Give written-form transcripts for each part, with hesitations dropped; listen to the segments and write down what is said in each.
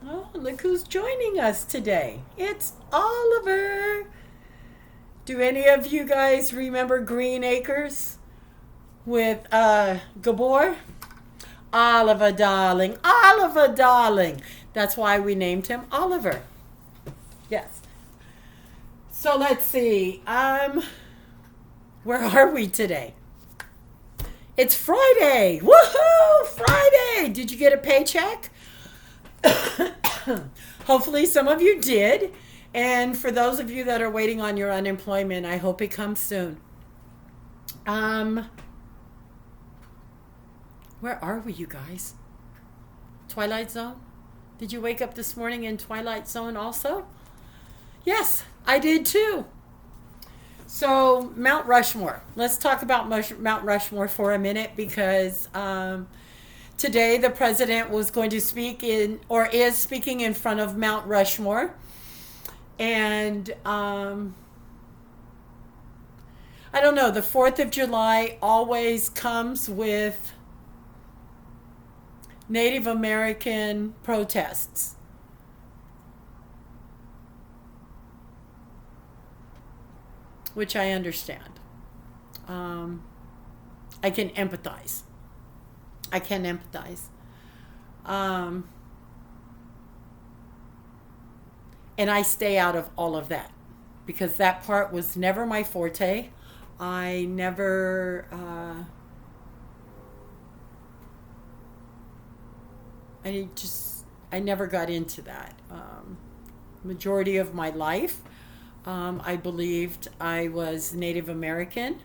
Oh, look who's joining us today. It's Oliver. Do any of you guys remember Green Acres with Gabor? Oliver, darling. Oliver, darling. That's why we named him Oliver. Yes. So let's see. Where are we today? It's Friday. Woohoo! Friday. Did you get a paycheck? Hopefully, some of you did. And for those of you that are waiting on your unemployment, I hope it comes soon. Where are we, you guys? Twilight Zone? Did you wake up this morning in Twilight Zone also? Yes, I did too. So, Mount Rushmore. Let's talk about Mount Rushmore for a minute because today the president was going to speak in, or is speaking in front of Mount Rushmore. And I don't know, the 4th of July always comes with Native American protests. Which I understand. I can empathize. I can empathize. Um, and I stay out of all of that because that part was never my forte. I never. I never got into that. Majority of my life, I believed I was Native American.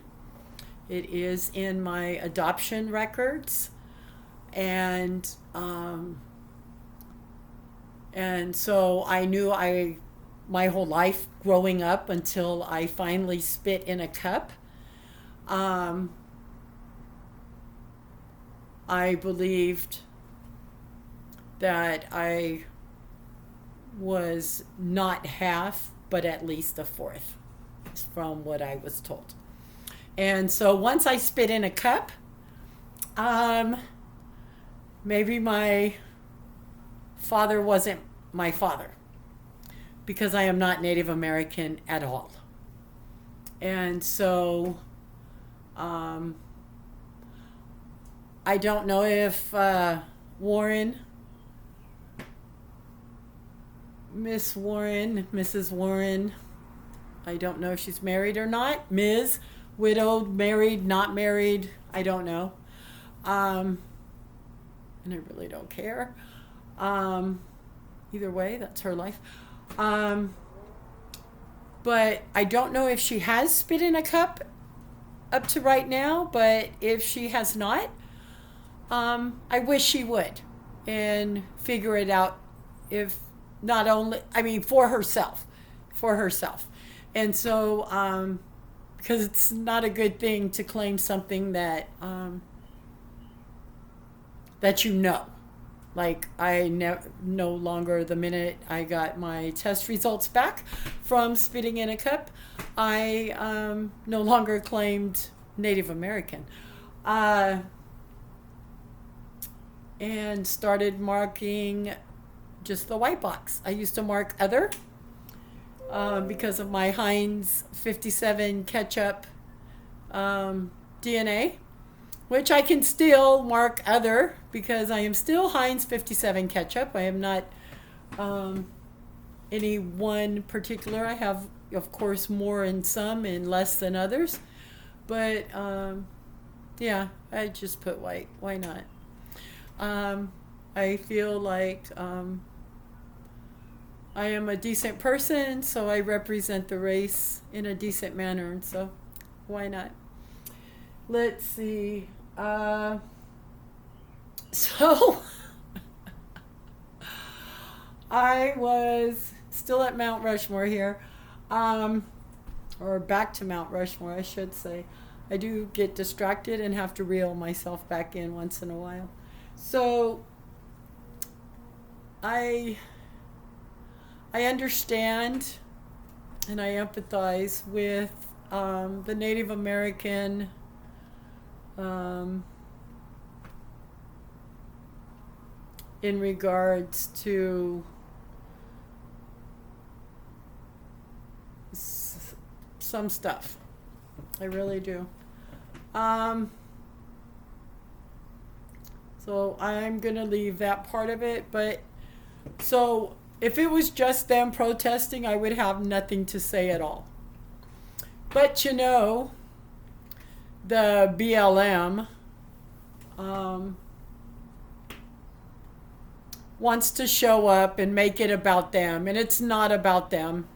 It is in my adoption records, and so I knew my whole life growing up until I finally spit in a cup. I believed that I was not half, but at least a fourth, from what I was told. And so once I spit in a cup, maybe my father wasn't my father because I am not Native American at all. And so I don't know if Mrs. Warren, I don't know if she's married or not. Ms., widowed, married, not married, I don't know. And I really don't care. Either way, that's her life. But I don't know if she has spit in a cup up to right now, but if she has not, I wish she would and figure it out if not only, I mean, for herself. And so, because it's not a good thing to claim something that that you know. Like no longer, the minute I got my test results back from spitting in a cup, I no longer claimed Native American. And started marking just the white box. I used to mark other because of my Heinz 57 ketchup DNA, which I can still mark other because I am still Heinz 57 ketchup. I am not any one particular. I have, of course, more in some and less than others. But yeah, I just put white. Why not? I feel like I am a decent person, so I represent the race in a decent manner, and so why not? Let's see. So I was still at Mount Rushmore here, or back to Mount Rushmore, I should say. I do get distracted and have to reel myself back in once in a while. So I understand and I empathize with the Native American in regards to some stuff. I really do. So I'm going to leave that part of it. But so if it was just them protesting, I would have nothing to say at all. But you know, the BLM wants to show up and make it about them, and it's not about them.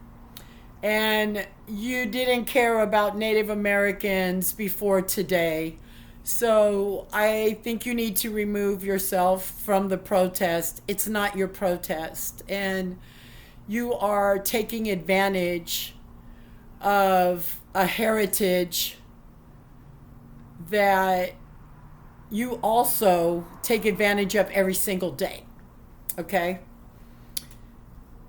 And you didn't care about Native Americans before today. So I think you need to remove yourself from the protest. It's not your protest. And you are taking advantage of a heritage that you also take advantage of every single day. Okay?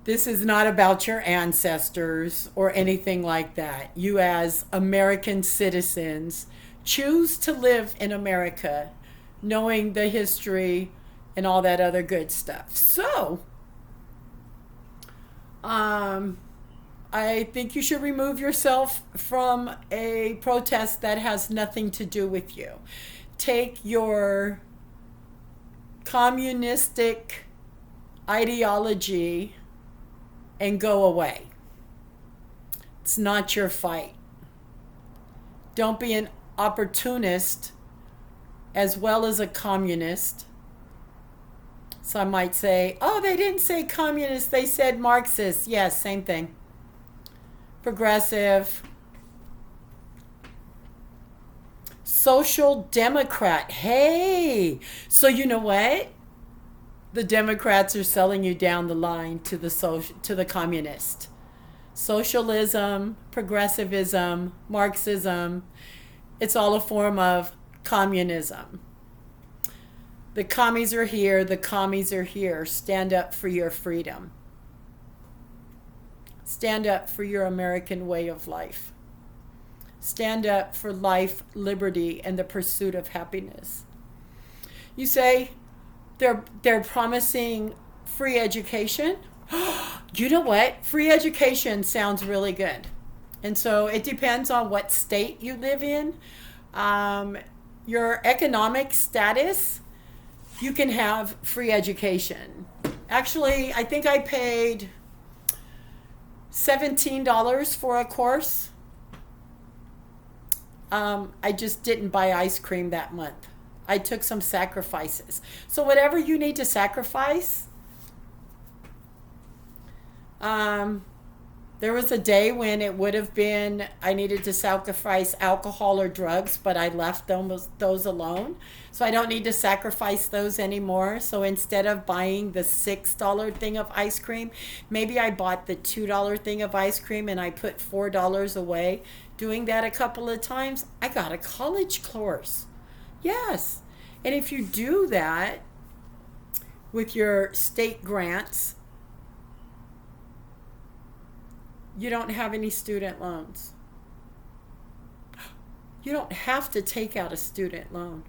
This is not about your ancestors or anything like that. You, as American citizens, choose to live in America, knowing the history and all that other good stuff. So, I think you should remove yourself from a protest that has nothing to do with you. Take your communistic ideology and go away. It's not your fight. Don't be an opportunist as well as a communist. Some might say, oh, they didn't say communist, they said Marxist. Yes, same thing. Progressive. Social Democrat. Hey, so you know what? The Democrats are selling you down the line to the communist. Socialism, progressivism, Marxism, it's all a form of communism. The commies are here, the commies are here. Stand up for your freedom. Stand up for your American way of life. Stand up for life, liberty, and the pursuit of happiness. You say, they're promising free education. You know what? Free education sounds really good. And so it depends on what state you live in. Your economic status, you can have free education. Actually, I think I paid $17 for a course. I just didn't buy ice cream that month. I took some sacrifices. So whatever you need to sacrifice, there was a day when it would have been I needed to sacrifice alcohol or drugs, but I left those alone. So I don't need to sacrifice those anymore. So instead of buying the $6 thing of ice cream, maybe I bought the $2 thing of ice cream and I put $4 away. Doing that a couple of times, I got a college course. Yes. And if you do that with your state grants, you don't have any student loans. You don't have to take out a student loan.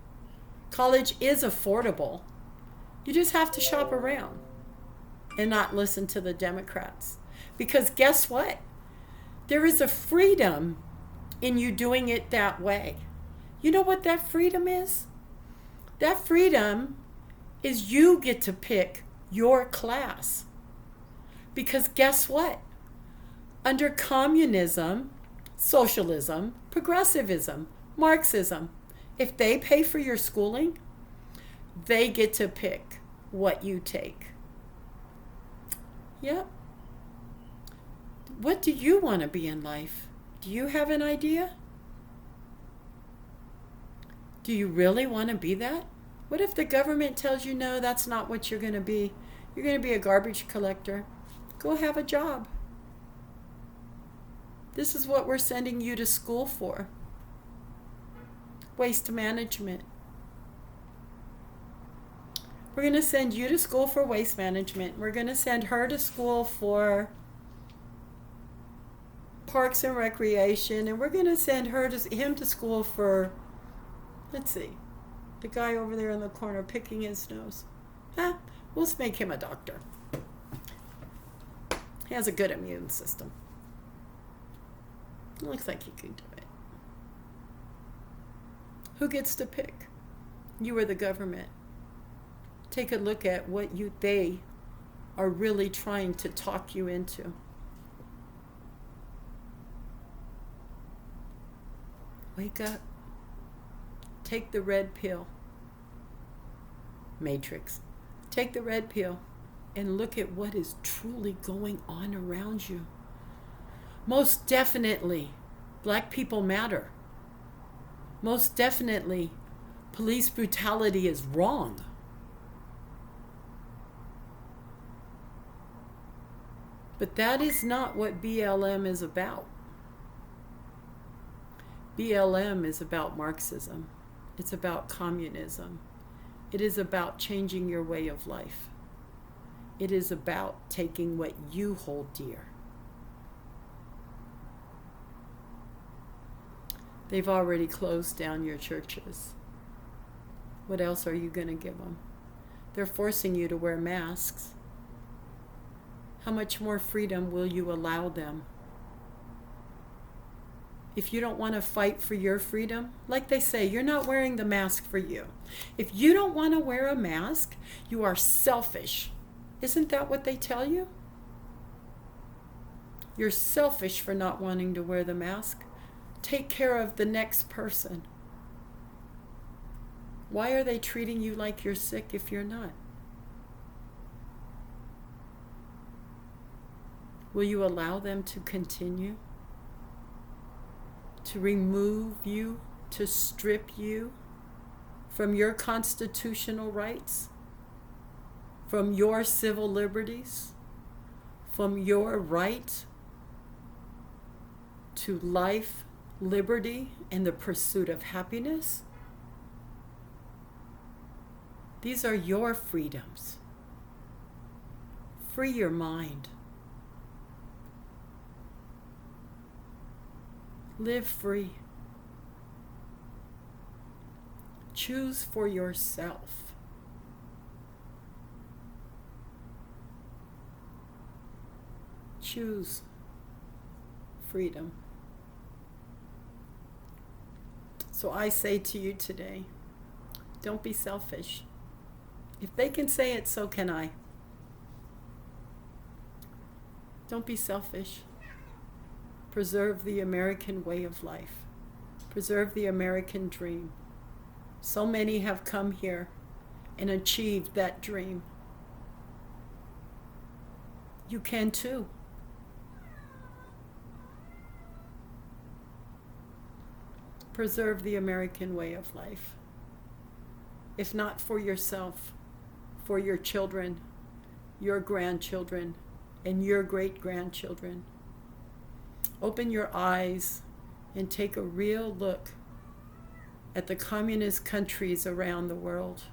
College is affordable. You just have to shop around and not listen to the Democrats. Because guess what? There is a freedom in you doing it that way. You know what that freedom is? That freedom is you get to pick your class. Because guess what? Under communism, socialism, progressivism, Marxism, if they pay for your schooling, they get to pick what you take. Yep. What do you want to be in life? Do you have an idea? Do you really want to be that? What if the government tells you, no, that's not what you're going to be? You're going to be a garbage collector. Go have a job. This is what we're sending you to school for. Waste management. We're going to send you to school for waste management. We're going to send her to school for parks and recreation. And we're going to send him to school for, let's see, the guy over there in the corner picking his nose. Let's make him a doctor. He has a good immune system. It looks like he could do it. Who gets to pick? You or the government? Take a look at what they are really trying to talk you into. Wake up. Take the red pill. Matrix. Take the red pill and look at what is truly going on around you. Most definitely, black people matter. Most definitely, police brutality is wrong. But that is not what BLM is about. BLM is about Marxism. It's about communism. It is about changing your way of life. It is about taking what you hold dear. They've already closed down your churches. What else are you going to give them? They're forcing you to wear masks. How much more freedom will you allow them? If you don't want to fight for your freedom, like they say, you're not wearing the mask for you. If you don't want to wear a mask, you are selfish. Isn't that what they tell you? You're selfish for not wanting to wear the mask. Take care of the next person. Why are they treating you like you're sick if you're not? Will you allow them to continue? To remove you, to strip you from your constitutional rights, from your civil liberties, from your right to life, liberty, and the pursuit of happiness? These are your freedoms. Free your mind. Live free. Choose for yourself. Choose freedom. So I say to you today, don't be selfish. If they can say it, so can I. Don't be selfish. Preserve the American way of life. Preserve the American dream. So many have come here and achieved that dream. You can too. Preserve the American way of life. If not for yourself, for your children, your grandchildren, and your great-grandchildren. Open your eyes and take a real look at the communist countries around the world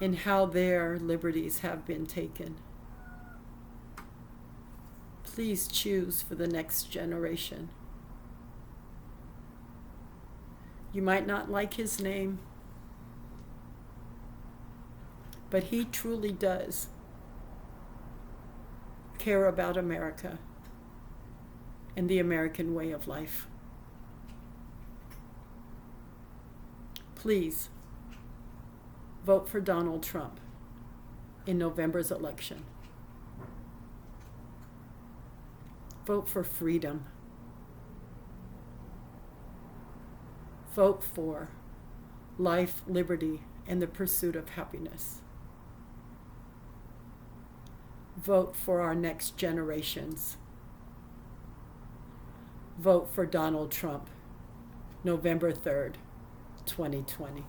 and how their liberties have been taken. Please choose for the next generation. You might not like his name, but he truly does care about America and the American way of life. Please vote for Donald Trump in November's election. Vote for freedom. Vote for life, liberty, and the pursuit of happiness. Vote for our next generations. Vote for Donald Trump, November 3rd, 2020.